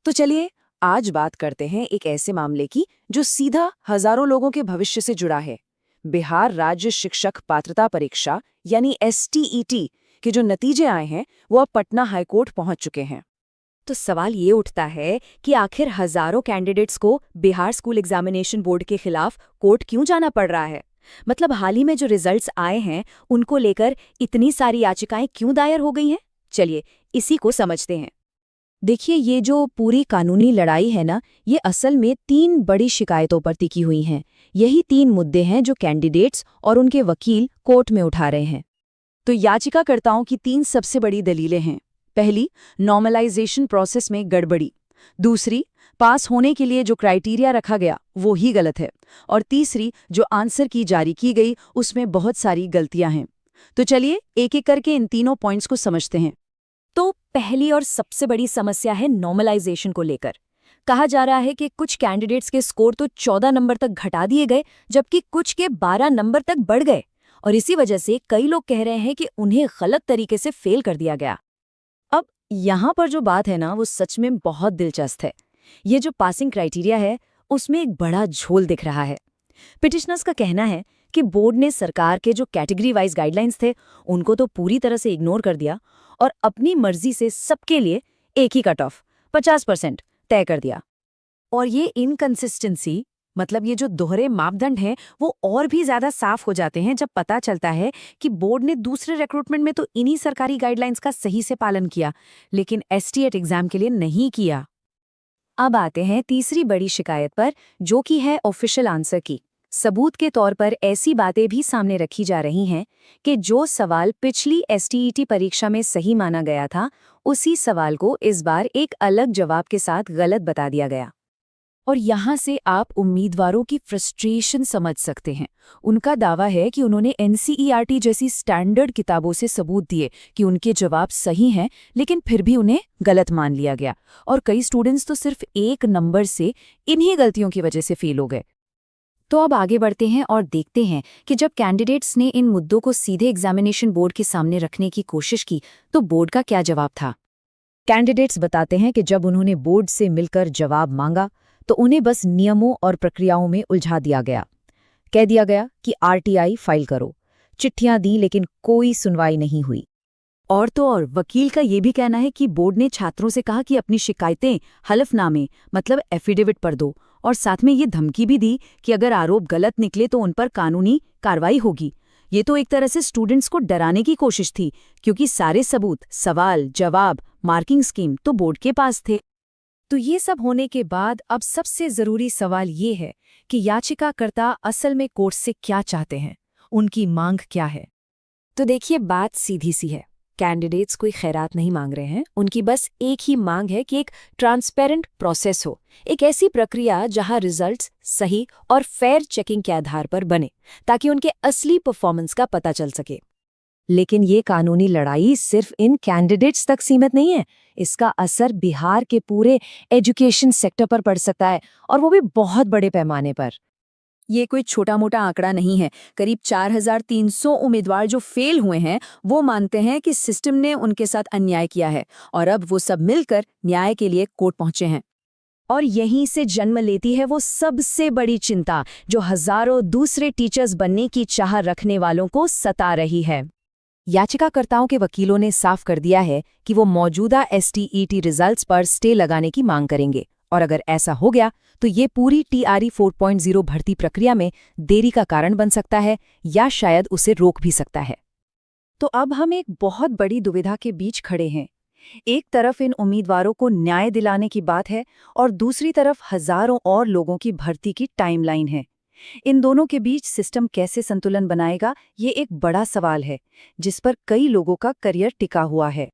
तो चलिए आज बात करते हैं एक ऐसे मामले की जो सीधा हजारों लोगों के भविष्य से जुड़ा है। बिहार राज्य शिक्षक पात्रता परीक्षा यानी STET के जो नतीजे आए हैं वो अब पटना हाईकोर्ट पहुंच चुके हैं। तो सवाल ये उठता है कि आखिर हजारों कैंडिडेट्स को बिहार स्कूल एग्जामिनेशन बोर्ड के खिलाफ कोर्ट क्यों जाना पड़ रहा है। मतलब हाल ही में जो रिजल्ट्स आए हैं उनको लेकर इतनी सारी याचिकाएं क्यों दायर हो गई हैं। चलिए इसी को समझते हैं। देखिए, ये जो पूरी कानूनी लड़ाई है ना, ये असल में 3 बड़ी शिकायतों पर टिकी हुई हैं। यही 3 मुद्दे हैं जो कैंडिडेट्स और उनके वकील कोर्ट में उठा रहे हैं। तो याचिकाकर्ताओं की 3 सबसे बड़ी दलीलें हैं। पहली, नॉर्मलाइजेशन प्रोसेस में गड़बड़ी। दूसरी, पास होने के लिए जो क्राइटेरिया रखा गया वो ही गलत है। और तीसरी, जो आंसर की जारी की गई उसमें बहुत सारी गलतियां हैं। तो चलिए एक एक करके इन तीनों पॉइंट्स को समझते हैं। तो पहली और सबसे बड़ी समस्या है नॉर्मलाइजेशन को लेकर। कहा जा रहा है कि कुछ कैंडिडेट्स के स्कोर तो 14 नंबर तक घटा दिए गए, जबकि कुछ के 12 नंबर तक बढ़ गए। और इसी वजह से कई लोग कह रहे हैं कि उन्हें गलत तरीके से फेल कर दिया गया। अब यहाँ पर जो बात है ना, वो सच में बहुत दिलचस्प है। ये जो पासिंग क्राइटेरिया है उसमें एक बड़ा झोल दिख रहा है। पिटिशनर्स का कहना है कि बोर्ड ने सरकार के जो कैटेगरी वाइज गाइडलाइंस थे उनको तो पूरी तरह से इग्नोर कर दिया और अपनी मर्जी से सबके लिए एक ही कट ऑफ 50% तय कर दिया। और ये इनकंसिस्टेंसी, मतलब ये जो दोहरे मापदंड हैं, वो और भी ज्यादा साफ हो जाते हैं जब पता चलता है कि बोर्ड ने दूसरे रिक्रूटमेंट में तो इन्हीं सरकारी गाइडलाइंस का सही से पालन किया, लेकिन STET एग्जाम के लिए नहीं किया। अब आते हैं तीसरी बड़ी शिकायत पर, जो कि है ऑफिशियल आंसर की। सबूत के तौर पर ऐसी बातें भी सामने रखी जा रही हैं कि जो सवाल पिछली STET परीक्षा में सही माना गया था, उसी सवाल को इस बार एक अलग जवाब के साथ गलत बता दिया गया। और यहाँ से आप उम्मीदवारों की फ्रस्ट्रेशन समझ सकते हैं। उनका दावा है कि उन्होंने NCERT जैसी स्टैंडर्ड किताबों से सबूत दिए कि उनके जवाब सही हैं, लेकिन फिर भी उन्हें गलत मान लिया गया। और कई स्टूडेंट्स तो सिर्फ 1 नंबर से इन्हीं गलतियों की वजह से फेल हो गए। तो अब आगे बढ़ते हैं और देखते हैं कि जब कैंडिडेट्स ने इन मुद्दों को सीधे एग्जामिनेशन बोर्ड के सामने रखने की कोशिश की तो बोर्ड का क्या जवाब था। कैंडिडेट्स बताते हैं कि जब उन्होंने बोर्ड से मिलकर जवाब मांगा तो उन्हें बस नियमों और प्रक्रियाओं में उलझा दिया गया। कह दिया गया कि RTI फाइल करो। चिट्ठियां दी लेकिन कोई सुनवाई नहीं हुई। और तो और वकील का ये भी कहना है कि बोर्ड ने छात्रों से कहा कि अपनी शिकायतें हलफनामे मतलब एफिडेविट पर दो, और साथ में ये धमकी भी दी कि अगर आरोप गलत निकले तो उन पर कानूनी कार्रवाई होगी। ये तो एक तरह से स्टूडेंट्स को डराने की कोशिश थी, क्योंकि सारे सबूत, सवाल, जवाब, मार्किंग स्कीम तो बोर्ड के पास थे। तो ये सब होने के बाद अब सबसे जरूरी सवाल ये है कि याचिकाकर्ता असल में कोर्ट से क्या चाहते हैं, उनकी मांग क्या है। तो देखिए, बात सीधी सी है। कैंडिडेट्स कोई खैरात नहीं मांग रहे हैं। उनकी बस एक ही मांग है कि एक ट्रांसपेरेंट प्रोसेस हो, एक ऐसी प्रक्रिया जहां रिजल्ट्स सही और फेयर चेकिंग के आधार पर बने, ताकि उनके असली परफॉर्मेंस का पता चल सके। लेकिन ये कानूनी लड़ाई सिर्फ इन कैंडिडेट्स तक सीमित नहीं है। इसका असर बिहार के पूरे एजुकेशन सेक्टर पर पड़ सकता है, और वो भी बहुत बड़े पैमाने पर। ये कोई छोटा मोटा आंकड़ा नहीं है। करीब 4300 उम्मीदवार जो फेल हुए हैं वो मानते हैं कि सिस्टम ने उनके साथ अन्याय किया है, और अब वो सब मिलकर न्याय के लिए कोर्ट पहुंचे हैं। और यहीं से जन्म लेती है वो सबसे बड़ी चिंता जो हजारों दूसरे टीचर्स बनने की चाह रखने वालों को सता रही है। याचिकाकर्ताओं के वकीलों ने साफ कर दिया है कि वो मौजूदा STET रिजल्ट्स पर स्टे लगाने की मांग करेंगे, और अगर ऐसा हो गया तो ये पूरी TRE 4.0 भर्ती प्रक्रिया में देरी का कारण बन सकता है, या शायद उसे रोक भी सकता है। तो अब हम एक बहुत बड़ी दुविधा के बीच खड़े हैं। एक तरफ इन उम्मीदवारों को न्याय दिलाने की बात है, और दूसरी तरफ हजारों और लोगों की भर्ती की टाइमलाइन है। इन दोनों के बीच सिस्टम कैसे संतुलन बनाएगा, ये एक बड़ा सवाल है जिस पर कई लोगों का करियर टिका हुआ है।